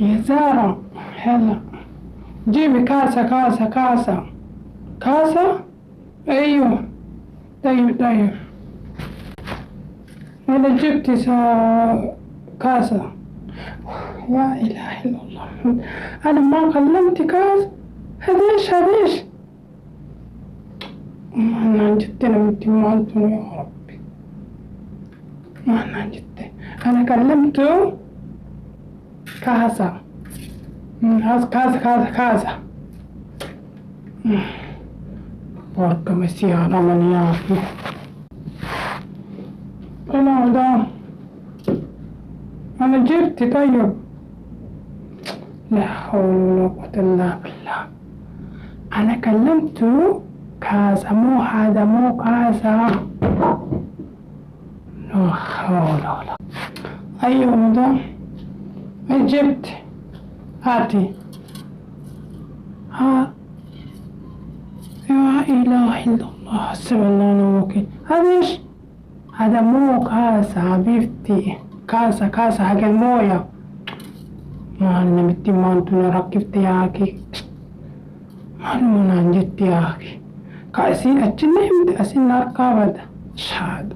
يا زارة، هلا جيبي كاسة. كاسة؟ أيوه. طيب. أنا جبت كاسة. لا إله إلا الله، أنا ما كلمت كاس. هذيش أنا جبتنا من تمانتون يا ربي. أنا جبت، أنا كلمته كاسة. كاسة. porca السيارة من ياكل. أنا ده أنا جبت. طيب لا حول ولا قوة إلا بالله. أنا كلمته كاسة، مو هذا، مو كاسة. لا حول ولا. أيوة ده جبت. هاتي. ها. لا إله إلا الله، حسبي الله ونعم الوكيل. هذا إيش؟ هذا مو كاسة حبيبتي، كاسة حق الموية. معلم التمانتون ركبت ياكي. معلم عن جد ياكي. كاسين أجنهم أسين أركابد شاد.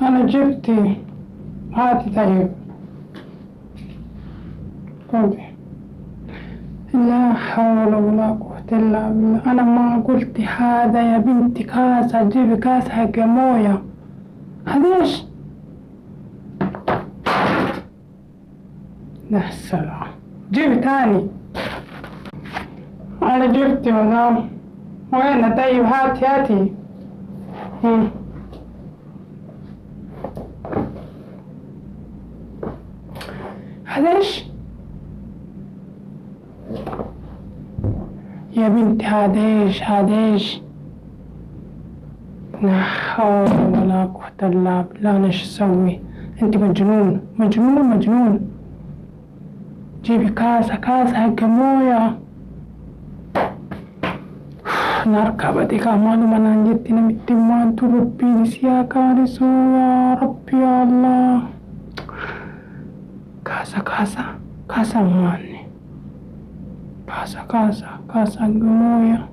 أنا جبتي. هاتي. طيب لا حول ولا قوة إلا بالله. أنا ما قلت هذا يا بنتي كاسة، جيبي كاسة حق موية. هذا إيش؟ لا السلام، جيبي تاني. أنا جبت مدام. وين؟ طيب هاتي. هذا إيش؟ يا بنتي هذا إيش؟ لا حول ولا قوة إلا بالله. أنا إيش أسوي؟ أنت مجنون. جيبي كاسة حق موية. نركب ديك معلومة عن جدنا متمان تربي نسيا كارثو يا ربي يا الله. كاسة ماني. كاسة حق موية.